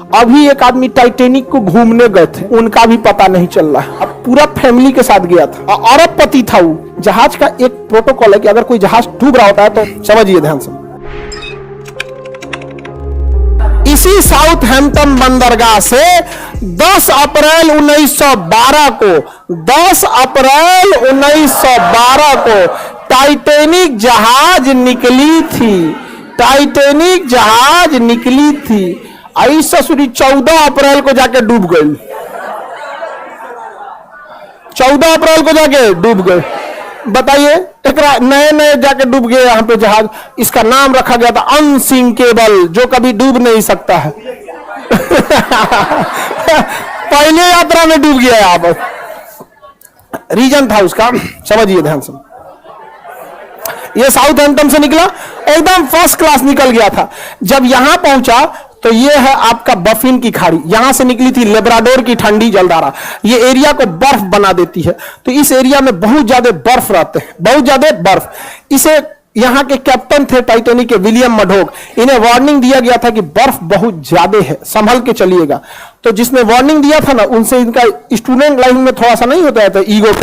अभी एक आदमी टाइटेनिक को घूमने गए थे, उनका भी पता नहीं चल रहा है। अब पूरा फैमिली के साथ गया था, अरबपति था वो। जहाज का एक प्रोटोकॉल है कि अगर कोई जहाज डूब रहा होता है तो समझिए ध्यान से, इसी साउथहैम्पटन बंदरगाह से 10 अप्रैल 1912 को 10 अप्रैल 1912 को टाइटेनिक जहाज निकली थी। टाइटेनिक जहाज निकली थी। आई ससुरी 14 अप्रैल को जाके डूब गई। 14 अप्रैल को जाके डूब गए। बताइए, एक नए नए जाके डूब गए यहाँ पे जहाज। इसका नाम रखा गया था अनसिंकेबल, जो कभी डूब नहीं सकता है। पहले यात्रा में डूब गया यहाँ पर। रीजन था उसका, समझिए ध्यान से। ये साउथहैम्पटन से निकला, एकदम फर्स्ट क्लास निकल गया था। जब यहां पहुंचा तो ये है आपका बफिन की खाड़ी, यहां से निकली थी लेब्राडोर की ठंडी जलधारा। ये एरिया को बर्फ बना देती है, तो इस एरिया में बहुत ज्यादा बर्फ रहते हैं, बहुत ज्यादा बर्फ। इसे यहां के कैप्टन थे टाइटेनिक के, विलियम मडोक, इन्हें वार्निंग दिया गया था कि बर्फ बहुत ज्यादा है, संभल के चलिएगा। तो जिसने वार्निंग दिया था ना, उनसे इनका स्टूडेंट लाइफ में थोड़ा सा नहीं होता है, तो ईगो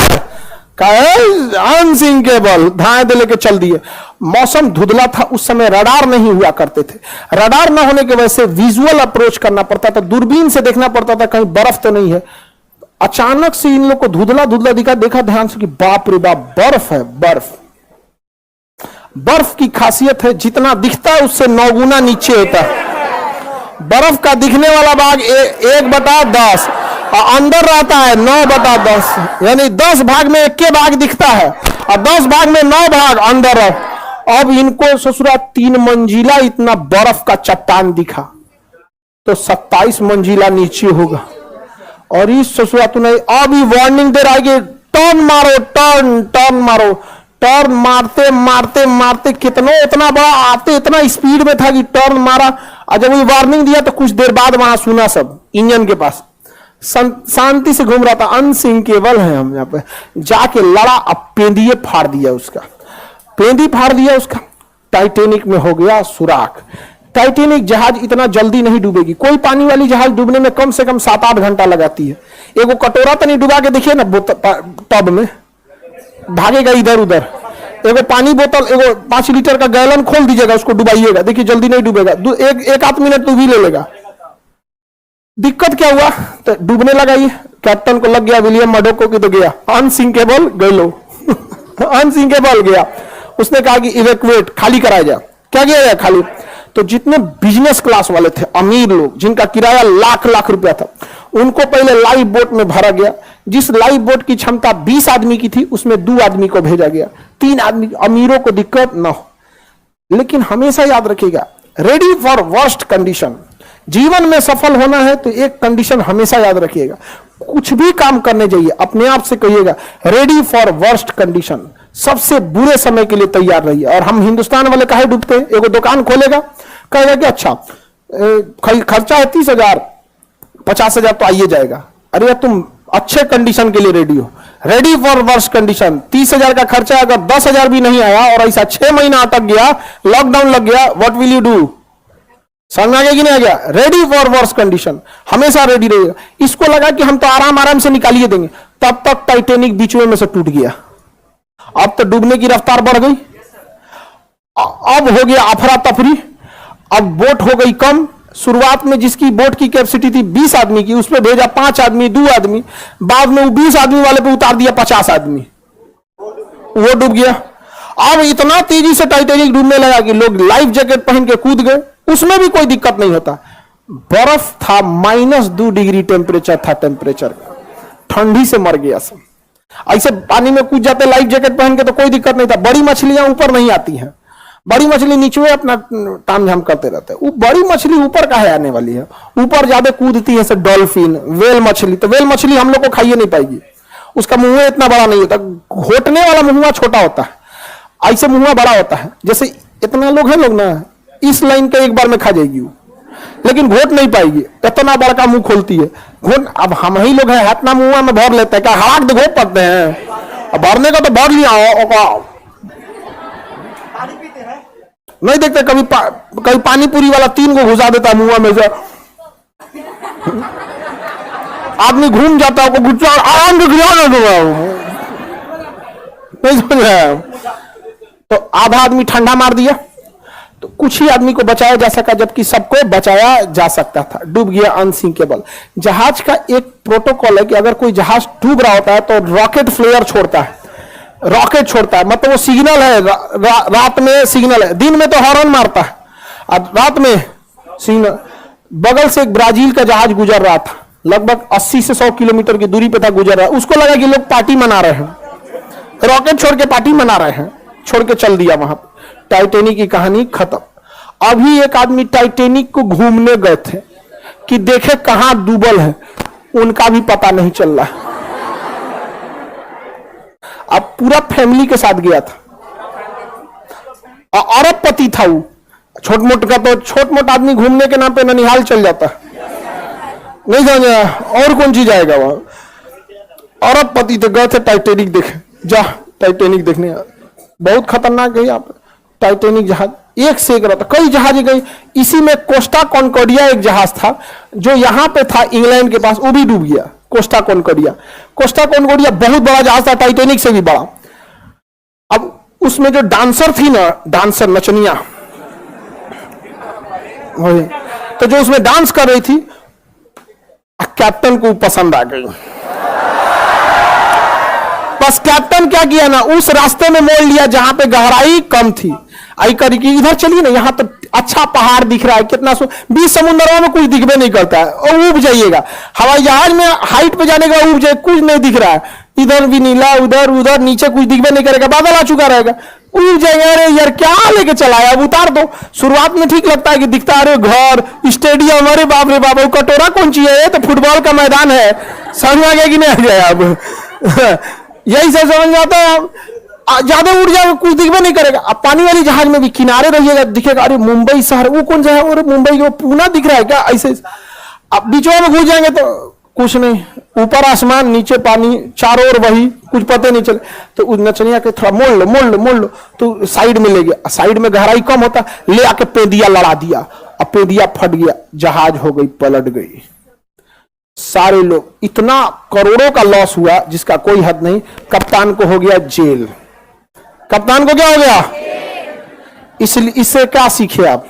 अनसिंकेबल धाए दे लेके चल दिए। मौसम धुंधला था, उस समय रडार नहीं हुआ करते थे। रडार न होने की वजह से विजुअल अप्रोच करना पड़ता था, दूरबीन से देखना पड़ता था कहीं बर्फ तो नहीं है। अचानक से इन लोग को धुंधला धुंधला दिखा, देखा ध्यान से कि बाप रे बाप, बर्फ है। बर्फ बर्फ की खासियत है, जितना दिखता है उससे 9 गुना नीचे होता है। बर्फ का दिखने वाला भाग 1/10 और अंदर रहता है 9/10, यानी 10 भाग में 1 भाग दिखता है और 10 भाग में 9 भाग अंदर है। अब इनको ससुरा 3 मंजिला इतना बर्फ का चट्टान दिखा, तो 27 मंजिला नीचे होगा। और इस ससुरा तूने अभी वार्निंग दे रहा है कि टर्न मारो, टर्न टर्न मारो। टर्न मारते मारते मारते कितना इतना बड़ा आते इतना स्पीड में था कि टर्न मारा। और जब वो वार्निंग दिया तो कुछ देर बाद वहां सुना सब इंजन के पास शांति से घूम रहा था। अनसिंकेबल है हम यहाँ पे जाके लड़ा, अब पेंदिए फाड़ दिया उसका, पेंदी फाड़ दिया उसका। टाइटेनिक में हो गया सुराख। टाइटेनिक जहाज इतना जल्दी नहीं डूबेगी। कोई पानी वाली जहाज डूबने में कम से कम 7-8 घंटा लगाती है। एगो कटोरा तो नहीं डुबा के देखिए ना टब में, भागेगा इधर उधर। एगो पानी बोतल, एगो 5 लीटर का गैलन खोल दीजिएगा, उसको डुबाइएगा, देखिए जल्दी नहीं डूबेगा। एक आध मिनट तो भी ले लेगा। दिक्कत क्या हुआ, तो डूबने लगा। ये कैप्टन को लग गया विलियम मडोक को कि तो गया अनसिंकेबल, गलो अनसिंकेबल गया। उसने कहा कि इवैक्यूएट, खाली कराया जाए। क्या किया जाए, खाली। तो जितने बिजनेस क्लास वाले थे, अमीर लोग, जिनका किराया लाख लाख रुपया था, उनको पहले लाइफ बोट में भरा गया। जिस लाइफ बोट की क्षमता 20 आदमी की थी, उसमें 2 आदमी को भेजा गया। 3 आदमी, अमीरों को दिक्कत ना हो। लेकिन हमेशा याद रखिएगा, रेडी फॉर वर्स्ट कंडीशन। जीवन में सफल होना है तो एक कंडीशन हमेशा याद रखिएगा, कुछ भी काम करने जाइए अपने आप से कहिएगा रेडी फॉर वर्स्ट कंडीशन, सबसे बुरे समय के लिए तैयार रहिए। और हम हिंदुस्तान वाले काहे डूबते हैं, एगो दुकान खोलेगा, कहेगा कि अच्छा खर्चा है 30,000, 50,000 तो आइए जाएगा। अरे तुम अच्छे कंडीशन के लिए रेडी हो, रेडी फॉर वर्स्ट कंडीशन। 30,000 का खर्चा अगर 10,000 भी नहीं आया और ऐसा 6 महीना अटक गया, लॉकडाउन लग गया, व्हाट विल यू डू? समझ में आ गया कि नहीं आ गया? रेडी फॉर वर्स्ट कंडीशन, हमेशा रेडी रहेगा। इसको लगा कि हम तो आराम आराम से निकालिए देंगे, तब तक टाइटेनिक बीच में से टूट गया। अब तो डूबने की रफ्तार बढ़ गई, अब हो गया अफरा तफरी, अब बोट हो गई कम। शुरुआत में जिसकी बोट की कैपेसिटी थी 20 आदमी की, उसमें भेजा 5 आदमी, 2 आदमी। बाद में वो 20 आदमी वाले पे उतार दिया 50 आदमी, वो डूब गया। अब इतना तेजी से टाइटेनिक डूबने लगा कि लोग लाइफ जैकेट पहन के कूद गए, उसमें भी कोई दिक्कत नहीं होता। बर्फ था, -2 डिग्री टेम्परेचर था, टेम्परेचर ठंडी से मर गया सब। ऐसे पानी में कूद जाते लाइफ जैकेट पहन के तो कोई दिक्कत नहीं था। बड़ी मछलियां ऊपर नहीं आती हैं, बड़ी मछली नीचे अपना ताम झाम करते रहते हैं। वो बड़ी मछली ऊपर काहे आने वाली है, ऊपर ज्यादा कूदती है, डॉल्फिन, वेल मछली। तो वेल मछली हम लोग को खाइए नहीं पाएगी, उसका मुंह इतना बड़ा नहीं होता, घोटने वाला मुंह छोटा होता है, ऐसे मुंह बड़ा होता है। जैसे इतना लोग हैं लोग ना, इस लाइन के एक बार में खा जाएगी वो, लेकिन घोट नहीं पाएगी, इतना बड़का मुंह खोलती है घोट। अब हम ही लोग हैं, हाथ ना मुंह में भर लेते हैं, क्या हड़ाक घोट पाते हैं? अब भरने का तो भर लिया, नहीं देखते कभी कभी पानी पूरी वाला 3 को घुसा देता मुंह में से। आदमी घूम जाता है, गुस्सा आराम से गिरा ना दूंगा, नहीं समझ रहे हैं? तो आधा आदमी ठंडा मार दिया, तो कुछ ही आदमी को बचाया जा सका, जबकि सबको बचाया जा सकता था। डूब गया अनसिंकेबल। जहाज का एक प्रोटोकॉल है कि अगर कोई जहाज डूब रहा होता है तो रॉकेट फ्लेयर छोड़ता है, रॉकेट छोड़ता है, मतलब वो सिग्नल है, रात में सिग्नल है, दिन में तो हॉर्न मारता है, और रात में सिग्नल। बगल से एक ब्राजील का जहाज गुजर रहा था, लगभग 80 से 100 किलोमीटर की दूरी पे था, गुजर रहा है। उसको लगा कि लोग पार्टी मना रहे हैं, रॉकेट छोड़ के पार्टी मना रहे हैं, छोड़ के चल दिया वहां पे। टाइटैनिक की कहानी खत्म। अभी एक आदमी टाइटैनिक को घूमने गए थे कि देखे कहां डूबल है, उनका भी पता नहीं चल रहा। अब पूरा फैमिली के साथ गया था, अरबपति था वो। छोट मोट का तो छोट मोट आदमी घूमने के नाम पे ननिहाल चल जाता, नहीं समझा? और कौन चीज आएगा वहां। अरबपति तो गए थे टाइटैनिक देखे, जा टाइटैनिक देखने। बहुत खतरनाक है यहाँ पे टाइटैनिक जहाज, एक से एक रहता, कई जहाज गई। इसी में कोस्टा कॉन्कॉर्डिया एक जहाज था जो यहाँ पे था इंग्लैंड के पास, वो भी डूब गया। कोस्टा कॉन्कॉर्डिया, कोस्टा कॉन्कॉर्डिया बहुत बड़ा जहाज था, टाइटैनिक से भी बड़ा। अब उसमें जो डांसर थी ना, डांसर नचनिया, तो जो उसमें डांस कर रही थी, कैप्टन को पसंद आ गई। बस कैप्टन क्या किया ना, उस रास्ते में मोड़ लिया जहां पे गहराई कम थी। आई करी कि इधर चलिए ना, यहां तो अच्छा पहाड़ दिख रहा है, कितना 20 समुद्रों में कुछ दिखबे नहीं करता है, और उब जाइएगा। हवाई जहाज में हाइट पे जाने का उब जाए, कुछ नहीं दिख रहा है, इधर भी नीला, उधर उधर नीचे कुछ दिखबे नहीं करेगा, बादल आ चुका रहेगा, उब जाएगा। अरे यार क्या लेके चला है, अब उतार दो। शुरुआत में ठीक लगता है कि दिखता है, अरे घर, स्टेडियम, अरे बाप रे बाप, कटोरा कौन चीज है, तो फुटबॉल का मैदान है। समझ में आ गया कि नहीं आ गया? अब यही सब समझ में आता है। ज्यादा उड़ जाएगा, कुछ दिखबे नहीं करेगा। अब पानी वाली जहाज में भी किनारे रहिएगा, दिखेगा अरे मुंबई शहर, वो कौन सा है, और मुंबई वो पूना दिख रहा है क्या, ऐसे। अब बीचों में घुस जाएंगे तो कुछ नहीं, ऊपर आसमान, नीचे पानी, चारों ओर वही, कुछ पता नहीं चले। तो उस नचनिया के थोड़ा मोड़ लो, मोड़ लो, मोड़ लो, तो साइड में ले गया। साइड में गहराई कम होता, ले आके पेदिया लड़ा दिया, अब पेदिया फट गया, जहाज हो गई, पलट गई। सारे लोग, इतना करोड़ों का लॉस हुआ जिसका कोई हद नहीं। कप्तान को हो गया जेल। कप्तान को क्या हो गया? इसलिए इससे क्या सीखे आप?